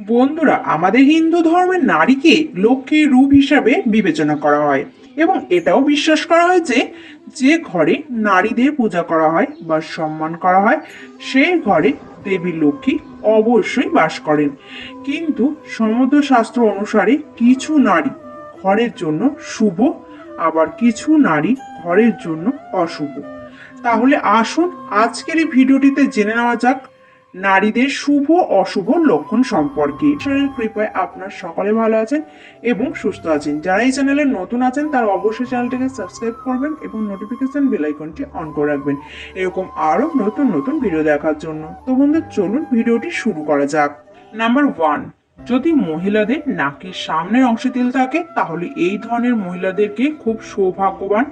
বন্ধুরা, আমাদের হিন্দু ধর্মের নারীকে লক্ষ্মীর রূপ হিসাবে বিবেচনা করা হয় এবং এটাও বিশ্বাস করা হয় যে যে ঘরে নারীদের পূজা করা হয় বা সম্মান করা হয় সেই ঘরে দেবী লক্ষ্মী অবশ্যই বাস করেন। কিন্তু সমুদ্র শাস্ত্র অনুসারে কিছু নারী ঘরের জন্য শুভ, আবার কিছু নারী ঘরের জন্য অশুভ। তাহলে আসুন আজকের এই ভিডিওটিতে জেনে নেওয়া যাক নারীদের শুভ অশুভ লক্ষণ সম্পর্কে। ঈশ্বরের কৃপায় আপনার সকলে ভালো আছেন এবং সুস্থ আছেন। যারা এই চ্যানেলে নতুন আছেন তারা অবশ্যই চ্যানেলটিকে সাবস্ক্রাইব করবেন এবং নোটিফিকেশন বেল আইকনটি অন করে রাখবেন এরকম আরো নতুন নতুন ভিডিও দেখার জন্য। তো বন্ধু, চলুন ভিডিওটি শুরু করা যাক। নাম্বার 1, যদি মহিলাদের নাকের সামনের অংশে তিল থাকে তাহলে এই ধরনের মহিলাদেরকে খুব সৌভাগ্যবান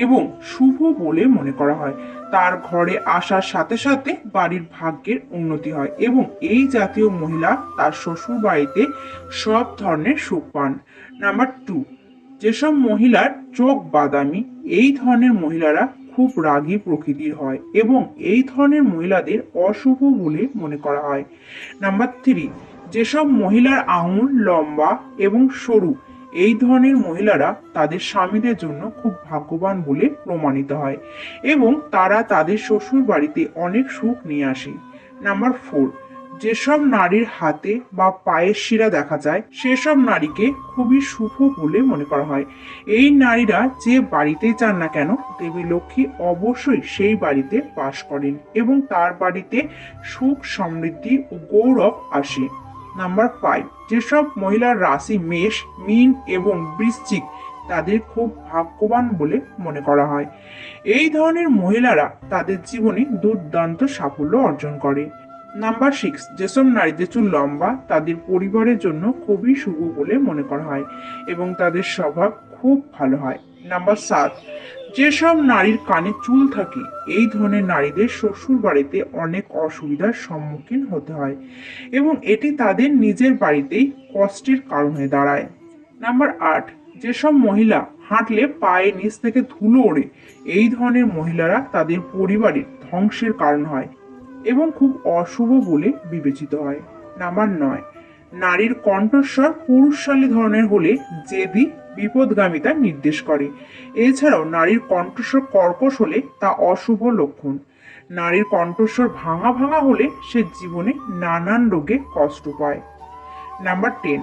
এবং শুভ বলে মনে করা হয়। তার ঘরে আসার সাথে সাথে বাড়ির ভাগ্যের উন্নতি হয় এবং এই জাতীয় মহিলা তার শ্বশুর বাড়িতে সব ধরনের সুখ পান। নাম্বার 2, যেসব মহিলার চোখ বাদামি, এই ধরনের মহিলারা খুব রাগী প্রকৃতির হয় এবং এই ধরনের মহিলাদের অশুভ বলে মনে করা হয়। নাম্বার 3, যেসব মহিলার আঙুল লম্বা এবং সরু, এই ধরনের মহিলারা তাদের স্বামীদের জন্য খুব ভাগ্যবান বলে প্রমাণিত হয় এবং তারা তাদের শ্বশুর বাড়িতে অনেক সুখ নিয়ে আসে। নাম্বার 4, যেসব নারীর হাতে বা পায়ের শিরা দেখা যায় সেসব নারীকে খুবই শুভ বলে মনে করা হয়। এই নারীরা যে বাড়িতেই যান না কেন দেবী লক্ষ্মী অবশ্যই সেই বাড়িতে বাস করেন এবং তার বাড়িতে সুখ সমৃদ্ধি ও গৌরব আসে। নাম্বার 5, যেসব মহিলার রাশি মেষ, মীন এবং বৃশ্চিক, তাদের খুব ভাগ্যবান বলে মনে করা হয়। এই ধরনের মহিলারা তাদের জীবনে দুর্দান্ত সাফল্য অর্জন করে। নাম্বার 6, যেসব নারীদের চুল লম্বা তাদের পরিবারের জন্য খুবই শুভ বলে মনে করা হয় এবং তাদের স্বভাব খুব ভালো হয়। নাম্বার 7, যেসব নারীর কানে চুল থাকে এই ধরনের নারীদের শ্বশুর বাড়িতে অনেক অসুবিধার সম্মুখীন হতে হয় এবং এটি তাদের নিজের বাড়িতেই কষ্টের কারণ হয়ে দাঁড়ায়। নাম্বার 8, যেসব মহিলা হাঁটলে পায়ের নিচ থেকে ধুলো ওড়ে এই ধরনের মহিলারা তাদের পরিবারের ধ্বংসের কারণ হয় এবং খুব অশুভ বলে বিবেচিত হয়। নাম্বার 9, নারীর কণ্ঠস্বর পুরুষশালী ধরনের হলে জেদি বিপদগামিতা নির্দেশ করে। এছাড়াও নারীর কণ্ঠস্বর কর্কশ হলে তা অশুভ লক্ষণ। নারীর কণ্ঠস্বর ভাঙা ভাঙা হলে সে জীবনে নানান রোগে কষ্ট পায়। নাম্বার 10,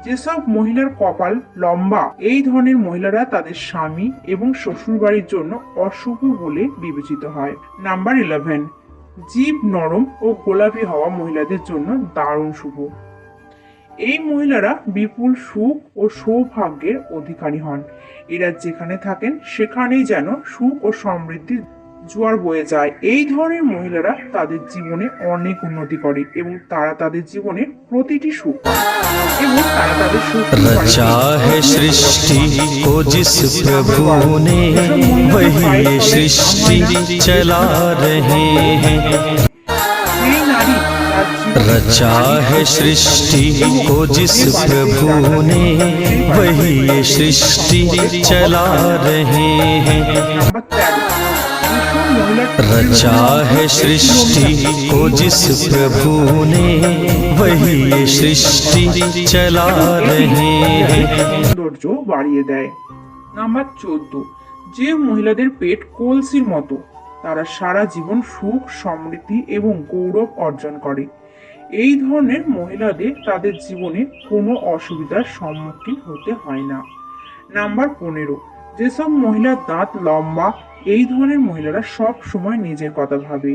যেসব মহিলার কপাল লম্বা এই ধরনের মহিলারা তাদের স্বামী এবং শ্বশুরবাড়ির জন্য অশুভ বলে বিবেচিত হয়। নাম্বার 11, জীব নরম ও গোলাপি হওয়া মহিলাদের জন্য দারুণ শুভ। এই মহিলারা বিপুল সুখ ও সৌভাগ্যের অধিকারী হন। এরা যেখানে থাকেন সেখানেই যেন সুখ ও সমৃদ্ধির জোয়ার বয়ে যায়। এই ধরনের মহিলারা তাদের জীবনে অনেক উন্নতি করে এবং তারা তাদের জীবনে প্রতিটি সুখ পায় এবং তারা তাদের সুখ रचा है सृष्टि को जिस प्रभु ने वही ये सृष्टि चला रहे हैं। रचा है सृष्टि को जिस प्रभु ने वही ये सृष्टि चला रहे हैं। रचा है सृष्टि को जिस प्रभु ने वही ये सृष्टि चला रहे हैं। সৌন্দর্য বাড়িয়ে দেয়। নাম্বার 14, যে মহিলাদের পেট কলসির মতো তারা সারা জীবন সুখ সমৃদ্ধি এবং গৌরব অর্জন করে। এই ধরনের মহিলাদের তাদের জীবনে কোনো অসুবিধার সম্মুখীন হতে হয় না। নাম্বার 15, যেসব মহিলার দাঁত লম্বা এই ধরনের মহিলারা সব সময় নিজের কথা ভাবে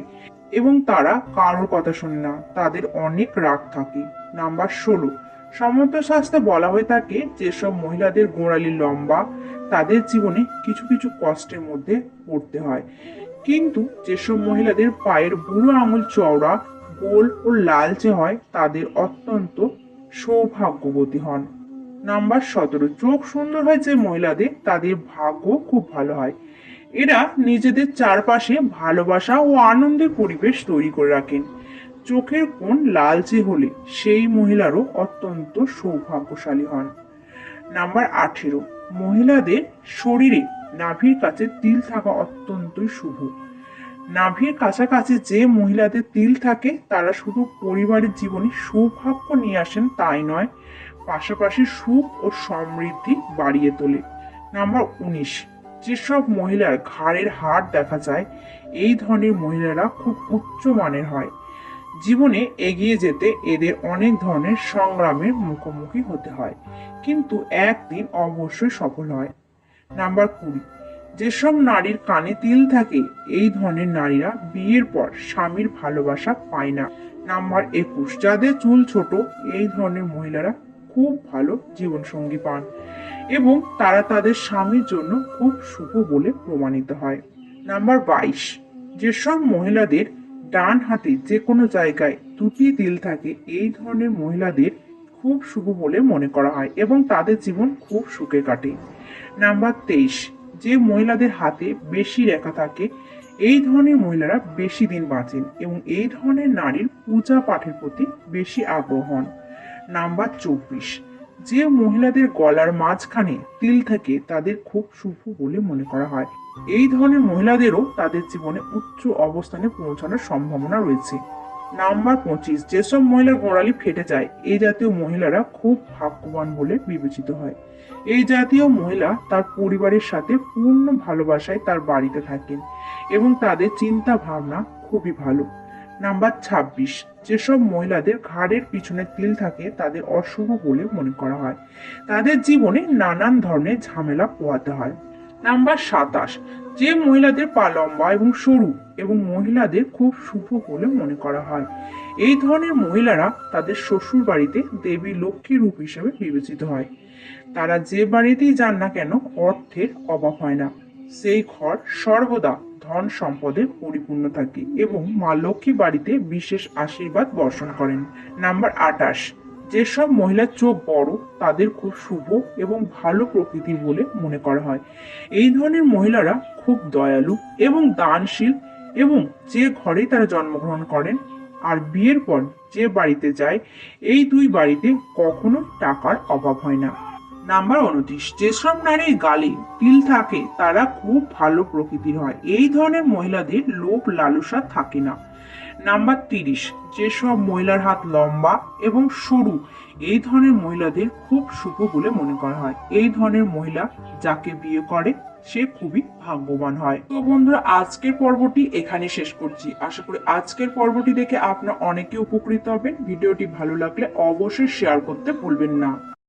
এবং তারা কারোর কথা শোনে না, তাদের অনেক রাগ থাকে। নাম্বার 16, সমুদ্র শাস্ত্রে বলা হয়ে থাকে যেসব মহিলাদের গোড়ালি লম্বা তাদের জীবনে কিছু কিছু কষ্টের মধ্যে পড়তে হয়, কিন্তু যেসব মহিলাদের পায়ের বুড়ো আঙুল চওড়া, গোল ও লালচে হয় তাদের অত্যন্ত সৌভাগ্যবতী হন। নাম্বার 17, চোখ সুন্দর হয় যে মহিলাদের তাদের ভাগ্য খুব ভালো হয়। এরা নিজেদের চারপাশে ভালোবাসা ও আনন্দের পরিবেশ তৈরি করে রাখেন। চোখের কোণ লালচে হলে সেই মহিলারও অত্যন্ত সৌভাগ্যশালী হন। নাম্বার 18, মহিলাদের শরীরে নাভির কাছে তিল থাকা অত্যন্তই শুভ। নাভির কাছাকাছি যে মহিলাদের তিল থাকে তারা শুধু পরিবারের জীবনে সৌভাগ্য নিয়ে আসেন তাই নয়, পাশাপাশি সুখ ও সমৃদ্ধি বাড়িয়ে তোলে। নাম্বার 19, যেসব মহিলার ঘাড়ের হাড় দেখা যায় এই ধরনের মহিলারা খুব উচ্চ মানের হয়। জীবনে এগিয়ে যেতে এদের অনেক ধরনের সংগ্রামের মুখোমুখি হতে হয়, কিন্তু একদিন অবশ্যই সফল হয়। নাম্বার 20, যেসব নারীর কানে তিল থাকে এই ধরনের নারীরা বিয়ের পর স্বামীর ভালোবাসা পায় না। নাম্বার 21, যাদের চুল ছোট এই ধরনের মহিলারা খুব ভালো জীবনসঙ্গী পান এবং তারা তাদের স্বামীর জন্য খুব শুভ বলে প্রমাণিত হয়। নাম্বার 22, যেসব মহিলাদের ডান হাতে যে কোনো জায়গায় দুটি তিল থাকে এই ধরনের মহিলাদের খুব শুভ বলে মনে করা হয় এবং তাদের জীবন খুব সুখে কাটে। নাম্বার 23, যে মহিলাদের হাতে বেশি রেখা থাকে এই ধরনের মহিলারা বেশি দিন বাঁচেন এবং এই ধরনের নারীর পূজা পাঠের প্রতি বেশি আগ্রহ হন। নাম্বার 24, যে মহিলাদের গলার মাঝখানে তিল থাকে তাদের খুব শুভ বলে মনে করা হয়। এই ধরনের মহিলাদেরও তাদের জীবনে উচ্চ অবস্থানে পৌঁছানোর সম্ভাবনা রয়েছে। নাম্বার 25, যেসব মহিলার গোড়ালি ফেটে যায় এই জাতীয় মহিলারা খুব ভাগ্যবান বলে বিবেচিত হয়। এই জাতীয় মহিলা তার পরিবারের সাথে পূর্ণ ভালোবাসায় তার বাড়িতে থাকেন এবং তাদের চিন্তা ভাবনা খুবই ভালো। নাম্বার 26, যেসব মহিলাদের ঘাড়ের পিছনে তিল থাকে তাদের অশুভ বলে মনে করা হয়। তাদের জীবনে নানান ধরনের ঝামেলা পোহাতে হয়। নাম্বার 27, যে মহিলাদের পা লম্বা এবং সরু এবং মহিলাদের খুব শুভ বলে মনে করা হয়। এই ধরনের মহিলারা তাদের শ্বশুর বাড়িতে দেবী লক্ষ্মীর রূপ হিসেবে বিবেচিত হয়। তারা যে বাড়িতেই যান না কেন অর্থের অভাব হয় না, সেই ঘর সর্বদা ধন সম্পদে পরিপূর্ণ থাকে এবং মা লক্ষ্মী বাড়িতে বিশেষ আশীর্বাদ বর্ষণ করেন। নাম্বার 28, যেসব মহিলার চোখ বড় তাদের খুব শুভ এবং ভালো প্রকৃতির বলে মনে করা হয়। এই ধরনের মহিলারা খুব দয়ালু এবং দানশীল এবং যে ঘরেই তারা জন্মগ্রহণ করেন আর বিয়ের পর যে বাড়িতে যায় এই দুই বাড়িতে কখনো টাকার অভাব হয় না। নাম্বার 29, যেসব নারীর গালে তিল থাকে তারা খুব ভালো প্রকৃতির হয়। এই ধরনের মহিলাদের লোভ লালসা থাকে না। নাম্বার 30, যেসব মহিলার হাত লম্বা এবং সরু এই ধরনের মহিলাদের খুব শুভ বলে মনে করা হয়। এই ধরনের মহিলা যাকে বিয়ে করে সে খুবই ভাগ্যবান হয়। তো বন্ধুরা, আজকের পর্বটি এখানে শেষ করছি। আশা করি আজকের পর্বটি দেখে আপনারা অনেকে উপকৃত হবেন। ভিডিওটি ভালো লাগলে অবশ্যই শেয়ার করতে ভুলবেন না।